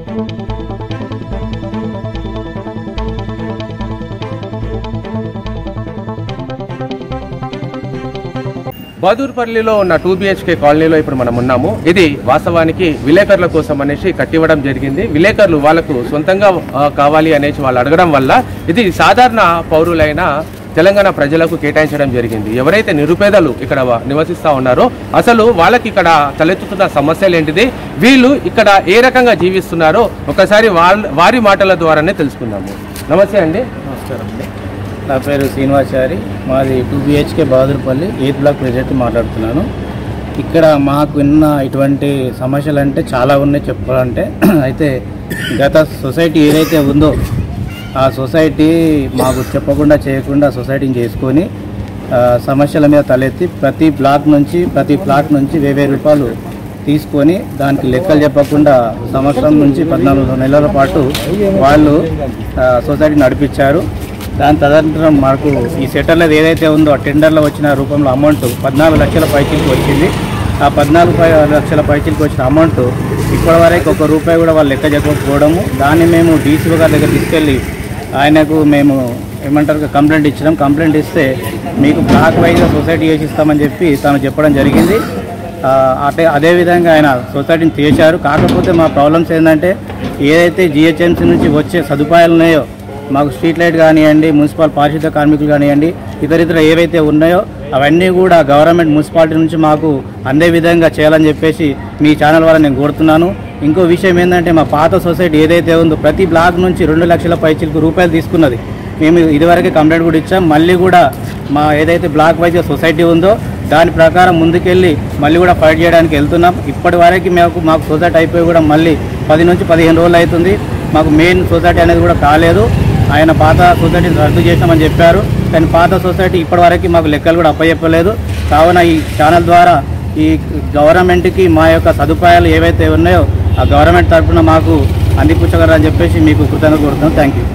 బహదూర్పల్లిలో ఉన్న 2 BHK కాలనీలో ఇప్పుడు మనం ఉన్నాము. ఇది వాస్తవానికి విలేకరుల కోసం అనేసి కట్టివ్వడం జరిగింది. విలేకరులు వాళ్ళకు సొంతంగా కావాలి అనేసి వాళ్ళు అడగడం వల్ల ఇది సాధారణ పౌరులైన తెలంగాణ ప్రజలకు కేటాయించడం జరిగింది. ఎవరైతే నిరుపేదలు ఇక్కడ నివసిస్తూ ఉన్నారో అసలు వాళ్ళకి ఇక్కడ తలెత్తుతున్న సమస్యలు ఏంటిది, వీళ్ళు ఇక్కడ ఏ రకంగా జీవిస్తున్నారో ఒకసారి వారి మాటల ద్వారానే తెలుసుకుందాము. నమస్తే అండి. నమస్కారం అండి. నా పేరు శ్రీనివాచారి. మాది 2 BHK Bahadurpally 8th block president మాట్లాడుతున్నాను. ఇక్కడ మాకు ఉన్న ఇటువంటి సమస్యలు అంటే చాలా ఉన్నాయి చెప్పాలంటే. అయితే గత సొసైటీ ఏదైతే ఉందో ఆ సొసైటీ మాకు చెప్పకుండా చేయకుండా సొసైటీని చేసుకొని సమస్యల మీద తలెత్తి ప్రతి ప్లాట్ నుంచి 1000 రూపాయలు తీసుకొని దానికి లెక్కలు చెప్పకుండా సంవత్సరం నుంచి 14 నెలల పాటు వాళ్ళు సొసైటీ నడిపించారు. దాని తదనంతరం మాకు ఈ సెటర్లది ఏదైతే ఉందో ఆ టెండర్లో వచ్చిన రూపంలో అమౌంట్ 14 లక్షల పైచీలకు వచ్చింది. ఆ 14 లక్షల పైచీలకు వచ్చిన అమౌంట్ ఇప్పటివరకు ₹1 కూడా వాళ్ళు లెక్క చెప్పకపోవడము. దాన్ని మేము డీసీఓ గారి దగ్గర తీసుకెళ్ళి ఆయనకు మేము ఏమంటారు కంప్లైంట్ ఇచ్చినాం. కంప్లైంట్ ఇస్తే మీకు బ్లాక్ వైజ్గా సొసైటీ చేసి ఇస్తామని చెప్పి తను చెప్పడం జరిగింది. అదేవిధంగా ఆయన సొసైటీని చేశారు. కాకపోతే మా ప్రాబ్లమ్స్ ఏంటంటే ఏదైతే GHMC నుంచి వచ్చే సదుపాయాలు ఉన్నాయో మాకు స్ట్రీట్ లైట్ కానివ్వండి, మున్సిపల్ పారిశుద్ధ కార్మికులు కానివ్వండి, ఇతర ఏవైతే ఉన్నాయో అవన్నీ కూడా గవర్నమెంట్ మున్సిపాలిటీ నుంచి మాకు అందే విధంగా చేయాలని చెప్పేసి మీ ఛానల్ వల్ల నేను కోరుతున్నాను. ఇంకో విషయం ఏంటంటే మా పాత సొసైటీ ఏదైతే ఉందో ప్రతి బ్లాక్ నుంచి 2 లక్షల పైచీలకు రూపాయలు తీసుకున్నది. మేము ఇదివరకే కంప్లైంట్ కూడా ఇచ్చాం. మళ్ళీ కూడా మా ఏదైతే బ్లాక్ వైజ్ సొసైటీ ఉందో దాని ప్రకారం ముందుకెళ్ళి మళ్ళీ కూడా ఫైట్ చేయడానికి వెళ్తున్నాం. ఇప్పటి వరకు మాకు సొసైటీ అయిపోయి కూడా మళ్ళీ 10 నుంచి 15 రోజులు అవుతుంది. మాకు మెయిన్ సొసైటీ అనేది కూడా కాలేదు. ఆయన పాత సొసైటీని రద్దు చేసినామని చెప్పారు. కానీ పాత సొసైటీ ఇప్పటివరకు మాకు లెక్కలు కూడా అప్పచెప్పలేదు. కావున ఈ ఛానల్ ద్వారా ఈ గవర్నమెంట్కి మా యొక్క సదుపాయాలు ఏవైతే ఉన్నాయో ఆ గవర్నమెంట్ తరఫున మాకు అందిపుచ్చగలరని చెప్పేసి మీకు కృతజ్ఞత కోరుతున్నాను. Thank you.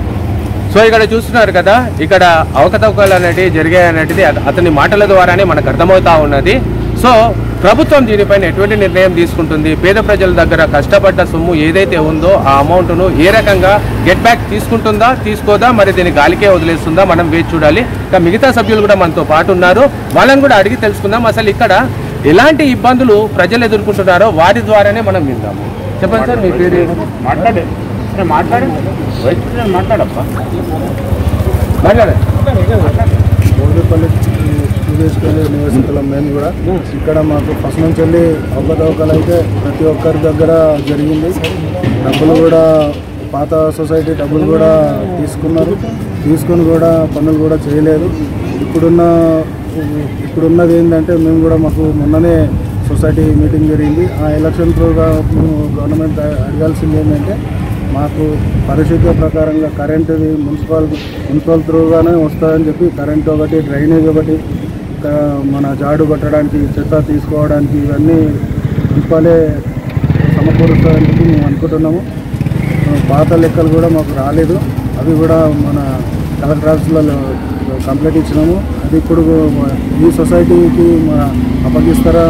సో ఇక్కడ చూస్తున్నారు కదా, ఇక్కడ అవకతవకలు అనేటివి జరిగాయి అనేటిది అతని మాటల ద్వారానే మనకు అర్థమవుతా ఉన్నది. సో ప్రభుత్వం దీనిపైన ఎటువంటి నిర్ణయం తీసుకుంటుంది, పేద ప్రజల దగ్గర కష్టపడ్డ సొమ్ము ఏదైతే ఉందో ఆ అమౌంట్ను ఏ రకంగా గెట్ బ్యాక్ తీసుకుంటుందా తీసుకోదా, మరి దీన్ని గాలికే వదిలేస్తుందా, మనం వేచి చూడాలి. ఇంకా మిగతా సభ్యులు కూడా మనతో పాటు ఉన్నారు, వాళ్ళని కూడా అడిగి తెలుసుకుందాం. అసలు ఇక్కడ ఎలాంటి ఇబ్బందులు ప్రజలు ఎదుర్కొంటున్నారో వారి ద్వారానే మనం విందాము. చెప్పండి సార్, మీ పేరు? బహదూర్పల్లి నివసితులం మేము కూడా. ఇక్కడ మాకు ఫస్ట్ నుంచి వెళ్ళి అవకతవకలు అయితే ప్రతి ఒక్కరి దగ్గర జరిగింది. డబ్బులు కూడా పాత సొసైటీ డబ్బులు కూడా తీసుకొని కూడా పనులు కూడా చేయలేదు. ఇప్పుడున్నది ఏంటంటే మేము కూడా మాకు మొన్ననే సొసైటీ మీటింగ్ జరిగింది. ఆ ఎలక్షన్ త్రూగా గవర్నమెంట్ అడగాల్సింది ఏంటంటే మాకు పరిస్థితి ప్రకారంగా కరెంటుది మున్సిపల్ త్రూగానే వస్తుందని చెప్పి కరెంటు ఒకటి, డ్రైనేజ్ ఒకటి, మన జాడు కొట్టడానికి, చెత్త తీసుకోవడానికి ఇవన్నీ మున్సిపాలే సమకూరుస్తారని చెప్పి మేము అనుకుంటున్నాము. పాత లెక్కలు కూడా మాకు రాలేదు. అవి కూడా మన కలెక్టర్ ఆఫీసులలో కంప్లైంట్ ఇచ్చినాము. అది ఇప్పుడు ఈ సొసైటీకి మన అప్పగిస్తారా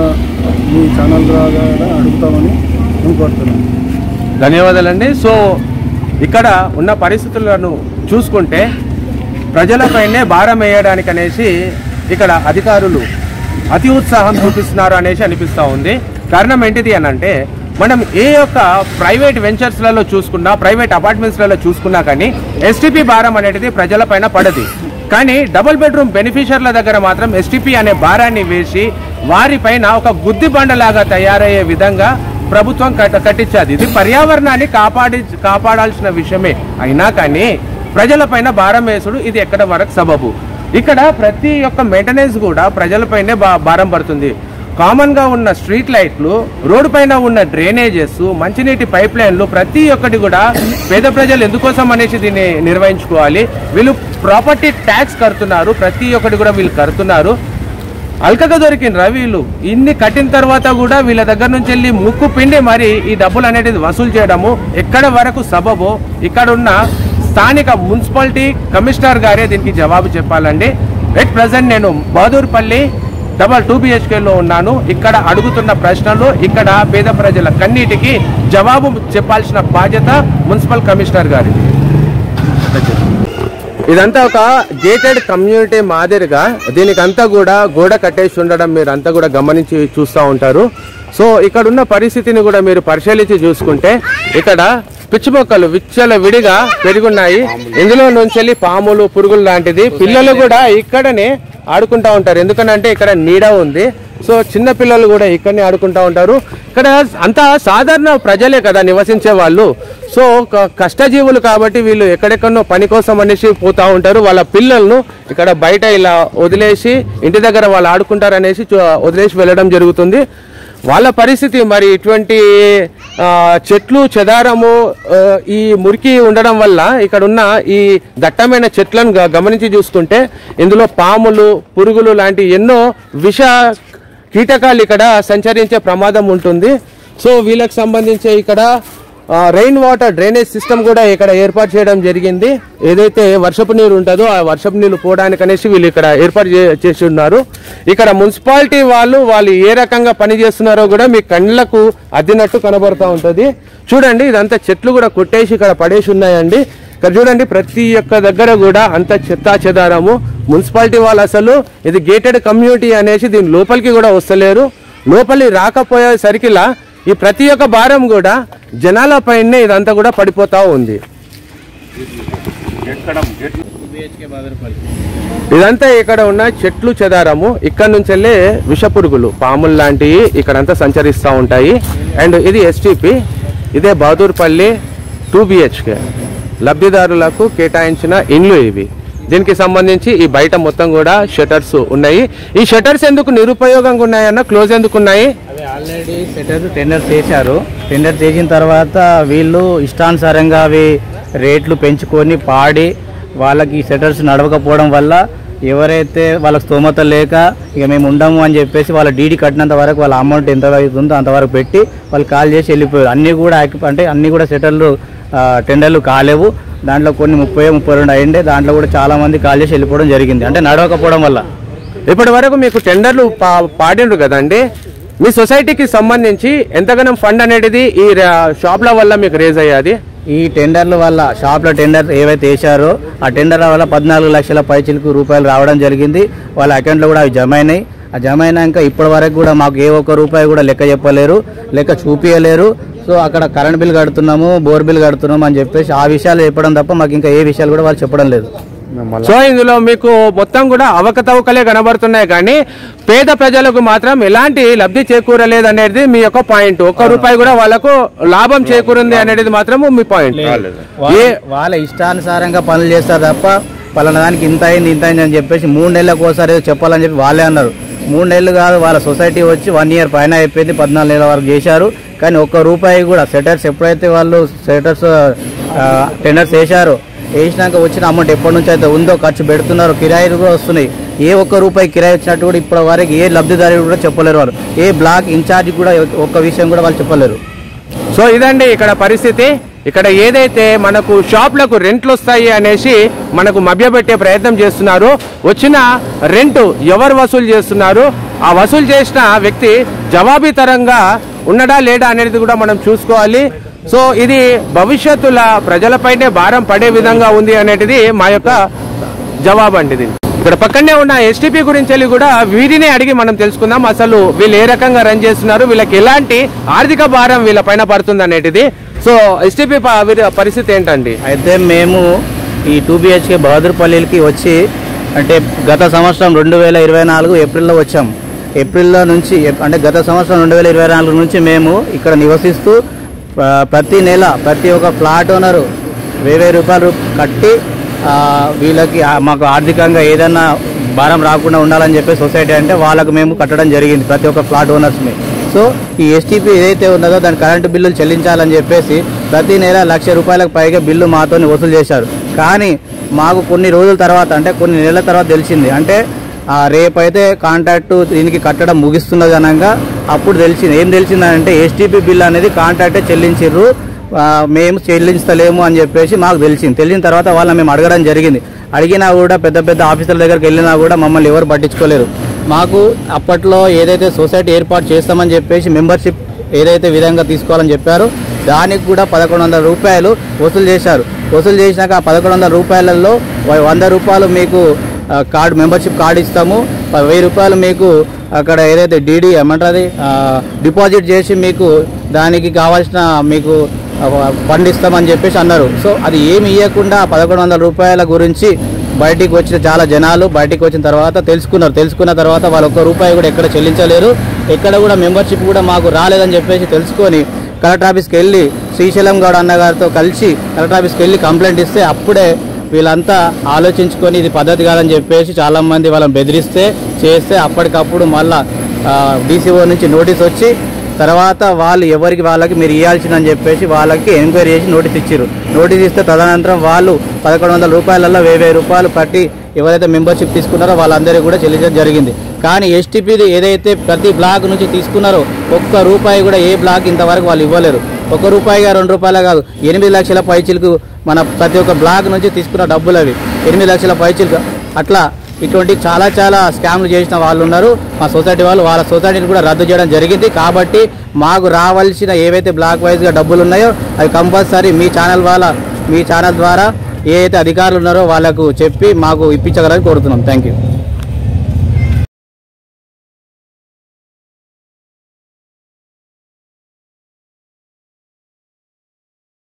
మీ ఛానల్ ద్వారా అడుగుతామని మేము కోరుతున్నాము. ధన్యవాదాలండి. సో ఇక్కడ ఉన్న పరిస్థితులను చూసుకుంటే ప్రజలపైనే భారం వేయడానికి అనేసి ఇక్కడ అధికారులు అతి ఉత్సాహం చూపిస్తున్నారు అనేసి అనిపిస్తూ ఉంది. కారణం ఏంటిది అని అంటే మనం ఏ యొక్క ప్రైవేట్ వెంచర్స్లలో చూసుకున్నా, ప్రైవేట్ అపార్ట్మెంట్స్లలో చూసుకున్నా కానీ STP భారం అనేది ప్రజలపైన పడది. కానీ డబుల్ బెడ్రూమ్ బెనిఫిషియర్ల దగ్గర మాత్రం STP అనే భారాన్ని వేసి వారిపైన ఒక గుద్ది బండలాగా తయారయ్యే విధంగా ప్రభుత్వం కట్టించాది. ఇది పర్యావరణాన్ని కాపాడాల్సిన విషయమే అయినా కానీ ప్రజలపైన భారం వేసుడు ఇది ఎక్కడ వరకు సబబు. ఇక్కడ ప్రతి ఒక్క మెయింటెనెన్స్ కూడా ప్రజలపైనే భారం పడుతుంది. కామన్గా ఉన్న స్ట్రీట్ లైట్లు, రోడ్డు పైన ఉన్న డ్రైనేజెస్, మంచినీటి పైప్ లైన్లు ప్రతి ఒక్కటి కూడా పేద ప్రజలు ఎందుకోసం అనేసి దీన్ని నిర్వహించుకోవాలి. వీళ్ళు ప్రాపర్టీ ట్యాక్స్ కడుతున్నారు, ప్రతి ఒక్కటి కూడా వీళ్ళు కడుతున్నారు. అల్కగా దొరికినరా వీళ్ళు? ఇన్ని కట్టిన తర్వాత కూడా వీళ్ళ దగ్గర నుంచి వెళ్ళి ముక్కు పిండి మరి ఈ డబ్బులు అనేది వసూలు చేయడము ఎక్కడ వరకు సబబో ఇక్కడ ఉన్న స్థానిక మున్సిపాలిటీ కమిషనర్ గారే దీనికి జవాబు చెప్పాలండి. ఎట్ ప్రజెంట్ నేను బహదూర్పల్లి 2 BHKలో ఉన్నాను. ఇక్కడ అడుగుతున్న ప్రశ్నలు, ఇక్కడ పేద ప్రజల కన్నీటికి జవాబు చెప్పాల్సిన బాధ్యత మున్సిపల్ కమిషనర్ గారిది. ఇదంతా ఒక గేటెడ్ కమ్యూనిటీ మాదిరిగా దీనికంతా కూడా గోడ కట్టేసి ఉండడం మీరు అంతా కూడా గమనించి చూస్తూ ఉంటారు. సో ఇక్కడ ఉన్న పరిస్థితిని కూడా మీరు పరిశీలించి చూసుకుంటే ఇక్కడ పిచ్చి మొక్కలు విచ్చల విడిగా పెరుగున్నాయి. ఇందులో నుంచి పాములు, పురుగులు లాంటిది. పిల్లలు కూడా ఇక్కడనే ఆడుకుంటా ఉంటారు, ఎందుకంటే ఇక్కడ నీడ ఉంది. సో చిన్న పిల్లలు కూడా ఇక్కడనే ఆడుకుంటా ఉంటారు. ఇక్కడ అంతా సాధారణ ప్రజలే కదా నివసించే వాళ్ళు. సో కష్టజీవులు కాబట్టి వీళ్ళు ఎక్కడెక్కడో పని కోసం అనేసి పోతూ ఉంటారు. వాళ్ళ పిల్లలను ఇక్కడ బయట ఇలా వదిలేసి ఇంటి దగ్గర వాళ్ళు ఆడుకుంటారు అనేసి వదిలేసి వెళ్ళడం జరుగుతుంది. వాళ్ళ పరిస్థితి మరి ఇటువంటి చెట్లు చెదారము ఈ మురికి ఉండడం వల్ల ఇక్కడ ఉన్న ఈ దట్టమైన చెట్లను గమనించి చూసుకుంటే ఇందులో పాములు, పురుగులు లాంటి ఎన్నో విష కీటకాలు ఇక్కడ సంచరించే ప్రమాదం ఉంటుంది. సో వీళ్ళకి సంబంధించి ఇక్కడ రెయిన్ వాటర్ డ్రైనేజ్ సిస్టమ్ కూడా ఇక్కడ ఏర్పాటు చేయడం జరిగింది. ఏదైతే వర్షపు నీరు ఉంటుందో ఆ వర్షపు నీళ్ళు పోవడానికి అనేసి వీళ్ళు ఇక్కడ ఏర్పాటు చేసి ఉన్నారు. ఇక్కడ మున్సిపాలిటీ వాళ్ళు ఏ రకంగా పని చేస్తున్నారో కూడా మీ కళ్ళకు అద్దినట్టు కనబడుతూ ఉంటుంది. చూడండి, ఇదంతా చెట్లు కూడా కొట్టేసి ఇక్కడ పడేసి ఉన్నాయండి. ఇక్కడ చూడండి, ప్రతి ఒక్క దగ్గర కూడా అంత చెత్తా చెదారము. మున్సిపాలిటీ వాళ్ళు అసలు ఇది గేటెడ్ కమ్యూనిటీ అనేసి దీని లోపలికి కూడా వస్తలేరు. లోపలి రాకపోయేసరికిలా ఈ ప్రతి ఒక్క భారం కూడా జనాల పైనే ఇదంతా కూడా పడిపోతా ఉంది. ఇదంతా ఇక్కడ ఉన్న చెట్లు చెదారము. ఇక్కడ నుంచి వెళ్ళే విషపురుగులు, పాములు లాంటివి ఇక్కడంతా సంచరిస్తూ ఉంటాయి. అండ్ ఇది STP, ఇదే బహదూర్పల్లి 2 BHK లబ్ధిదారులకు కేటాయించిన ఇండ్లు ఇవి. దీనికి సంబంధించి ఈ బయట మొత్తం కూడా షట్టర్స్ ఉన్నాయి. ఈ షట్టర్స్ ఎందుకు నిరుపయోగంగా ఉన్నాయన్న, క్లోజ్ ఎందుకు ఉన్నాయి? అవి ఆల్రెడీ షట్టర్స్ టెండర్ చేశారు. టెండర్ చేసిన తర్వాత వీళ్ళు ఇష్టానుసారంగా అవి రేట్లు పెంచుకొని పాడి వాళ్ళకి షట్టర్స్ నడవకపోవడం వల్ల ఎవరైతే వాళ్ళకి స్తోమత లేక ఇక మేము ఉండము అని చెప్పేసి వాళ్ళ డీడీ కట్టినంత వరకు వాళ్ళ అమౌంట్ ఎంత అవుతుందో అంతవరకు పెట్టి వాళ్ళు కాల్ చేసి వెళ్ళిపోయారు. అన్నీ కూడా షట్టర్లు టెండర్లు కాలేవు. దాంట్లో కొన్ని 30-32 అయ్యిండే. దాంట్లో కూడా చాలా మంది కాల్ చేసి వెళ్ళిపోవడం జరిగింది, అంటే నడవకపోవడం వల్ల. ఇప్పటి వరకు మీకు టెండర్లు పాడిండ్రు కదండి, మీ సొసైటీకి సంబంధించి ఎంతగానో ఫండ్ అనేది ఈ షాప్ల వల్ల మీకు రేజ్ అయ్యాది? ఈ టెండర్ల వల్ల షాప్లో టెండర్ ఏవైతే వేశారో ఆ టెండర్ల వల్ల 14 లక్షల పైచిలకు రూపాయలు రావడం జరిగింది. వాళ్ళ అకౌంట్లో కూడా అవి జమ అయినాయి. ఆ జమ అయినాక ఇప్పటి వరకు కూడా మాకు ఏ ఒక్క రూపాయి కూడా లెక్క చెప్పలేరు, లెక్క చూపించలేరు. సో అక్కడ కరెంట్ బిల్ కడుతున్నాము, బోర్ బిల్ కడుతున్నాము అని చెప్పేసి ఆ విషయాలు చెప్పడం తప్ప మాకు ఇంకా ఏ విషయాలు కూడా వాళ్ళు చెప్పడం లేదు. సో ఇందులో మీకు మొత్తం కూడా అవకతవకలే కనబడుతున్నాయి, కానీ పేద ప్రజలకు మాత్రం ఎలాంటి లబ్ధి చేకూరలేదు అనేది మీ యొక్క పాయింట్. 1 రూపాయి కూడా వాళ్ళకు లాభం చేకూరింది అనేది మాత్రం మీ పాయింట్. వాళ్ళ ఇష్టానుసారంగా పనులు చేస్తారు తప్ప పలానా దానికి ఇంత అయింది అని చెప్పేసి 3 నెలలకు ఒకసారి చెప్పాలని చెప్పి వాళ్ళే అన్నారు. 3 నెలలు కాదు, వాళ్ళ సొసైటీ వచ్చి 1 ఇయర్ పైన అయిపోయింది, 14 నెలల వరకు చేశారు. కానీ 1 రూపాయి కూడా షట్టర్స్ ఎప్పుడైతే వాళ్ళు షట్టర్స్ టెండర్స్ వేసినాక వచ్చిన అమౌంట్ ఎప్పటి నుంచి అయితే ఉందో ఖర్చు పెడుతున్నారు, కిరాయిలు కూడా వస్తున్నాయి. ఏ 1 రూపాయి కిరాయి వచ్చినట్టు కూడా ఇప్పటి వరకు ఏ లబ్ధిదారులు కూడా చెప్పలేరు. వాళ్ళు ఏ బ్లాక్ ఇన్ఛార్జ్ కూడా ఒక్క విషయం కూడా వాళ్ళు చెప్పలేరు. సో ఇదండి ఇక్కడ పరిస్థితి. ఇక్కడ ఏదైతే మనకు షాప్లకు రెంట్లు వస్తాయి అనేసి మనకు మభ్యపెట్టే ప్రయత్నం చేస్తున్నారు. వచ్చిన రెంట్ ఎవరు వసూలు చేస్తున్నారు, ఆ వసూలు చేసిన వ్యక్తి జవాబుదారీతనంగా ఉన్నడా లేడా అనేది కూడా మనం చూసుకోవాలి. సో ఇది భవిష్యత్తుల ప్రజలపైనే భారం పడే విధంగా ఉంది అనేది మా యొక్క జవాబు అండి. ఇది ఇక్కడ పక్కనే ఉన్న STP గురించి కూడా వీరినే అడిగి మనం తెలుసుకుందాం. అసలు వీళ్ళు ఏ రకంగా రన్ చేస్తున్నారు, వీళ్ళకి ఎలాంటి ఆర్థిక భారం వీళ్ళ పైన పడుతుంది అనేది. సో STP పరిస్థితి ఏంటండి? అయితే మేము ఈ 2 BHK బహదూర్పల్లికి వచ్చి అంటే గత సంవత్సరం 2024 ఏప్రిల్లో వచ్చాం. ఏప్రిల్లో నుంచి అంటే గత సంవత్సరం 2024 నుంచి మేము ఇక్కడ నివసిస్తూ ప్రతి నెల ప్రతి ఒక్క ఫ్లాట్ ఓనరు 1000 రూపాయలు కట్టి వీళ్ళకి మాకు ఆర్థికంగా ఏదైనా భారం రాకుండా ఉండాలని చెప్పి సొసైటీ అంటే వాళ్ళకు మేము కట్టడం జరిగింది, ప్రతి ఒక్క ఫ్లాట్ ఓనర్స్ని. సో ఈ STP ఏదైతే ఉన్నదో దాని కరెంటు బిల్లులు చెల్లించాలని చెప్పేసి ప్రతి నెల 1,00,000 రూపాయలకు పైగా బిల్లు మాతో వసూలు చేశారు. కానీ మాకు కొన్ని రోజుల తర్వాత అంటే కొన్ని నెలల తర్వాత తెలిసింది, అంటే రేపైతే కాంట్రాక్టు దీనికి కట్టడం ముగిస్తున్నది అనగా అప్పుడు తెలిసింది. ఏం తెలిసిందంటే STP బిల్ అనేది కాంట్రాక్టే చెల్లించారు, మేము చెల్లించలేము అని చెప్పేసి మాకు తెలిసిన తర్వాత వాళ్ళని మేము అడగడం జరిగింది. అడిగినా కూడా పెద్ద పెద్ద ఆఫీసర్ల దగ్గరికి వెళ్ళినా కూడా మమ్మల్ని ఎవరు పట్టించుకోలేరు. మాకు అప్పట్లో ఏదైతే సొసైటీ ఏర్పాటు చేస్తామని చెప్పేసి మెంబర్షిప్ ఏదైతే విధంగా తీసుకోవాలని చెప్పారో దానికి కూడా 1100 రూపాయలు వసూలు చేశారు. వసూలు చేసినాక ఆ 1100 రూపాయలలో 100 రూపాయలు మీకు కార్డు మెంబర్షిప్ కార్డు ఇస్తాము, 1000 రూపాయలు మీకు అక్కడ ఏదైతే డీడీ ఏమంటారు డిపాజిట్ చేసి మీకు దానికి కావాల్సిన మీకు ఫండ్ ఇస్తామని చెప్పేసి అన్నారు. సో అది ఏమి ఇవ్వకుండా 1100 రూపాయల గురించి బయటికి వచ్చిన చాలా జనాలు బయటికి వచ్చిన తర్వాత తెలుసుకున్న తర్వాత వాళ్ళు ₹1 కూడా ఎక్కడ చెల్లించలేరు, ఎక్కడ కూడా మెంబర్షిప్ కూడా మాకు రాలేదని చెప్పేసి తెలుసుకొని కలెక్టర్ ఆఫీస్కి వెళ్ళి శ్రీశైలం గౌడ్ అన్నగారితో కలిసి కలెక్టర్ ఆఫీస్కి వెళ్ళి కంప్లైంట్ ఇస్తే అప్పుడే వీళ్ళంతా ఆలోచించుకొని ఇది పద్ధతి కాదని చెప్పేసి చాలామంది వాళ్ళని బెదిరిస్తే చేస్తే అప్పటికప్పుడు మళ్ళా డీసీఓ నుంచి నోటీస్ వచ్చి తర్వాత వాళ్ళు ఎవరికి వాళ్ళకి మీరు ఇవ్వాల్సిందని చెప్పేసి వాళ్ళకి ఎంక్వైరీ చేసి నోటీస్ ఇచ్చారు. నోటీస్ ఇస్తే తదనంతరం వాళ్ళు 1100 రూపాయలలో 1000 రూపాయలు కట్టి ఎవరైతే మెంబర్షిప్ తీసుకున్నారో వాళ్ళందరికీ కూడా చెల్లించడం జరిగింది. కానీ ఎస్టీపీది ఏదైతే ప్రతి బ్లాక్ నుంచి తీసుకున్నారో ₹1 కూడా ఏ బ్లాక్ ఇంతవరకు వాళ్ళు ఇవ్వలేరు. ₹1 ₹2 కాదు, 8 లక్షల పైచిలకు మన ప్రతి ఒక్క బ్లాక్ నుంచి తీసుకున్న డబ్బులు అవి 8 లక్షల పైచిలకు. అట్లా ఇటువంటి చాలా స్కామ్లు చేసిన వాళ్ళు ఉన్నారు. మా సొసైటీ వాళ్ళ సొసైటీని కూడా రద్దు చేయడం జరిగింది. కాబట్టి మాకు రావాల్సిన ఏవైతే బ్లాక్ వైజ్గా డబ్బులు ఉన్నాయో అవి కంపల్సరీ మీ ఛానల్ ద్వారా ఏ అయితే అధికారులు ఉన్నారో వాళ్ళకు చెప్పి మాకు ఇప్పించగలని కోరుతున్నాం. Thank you.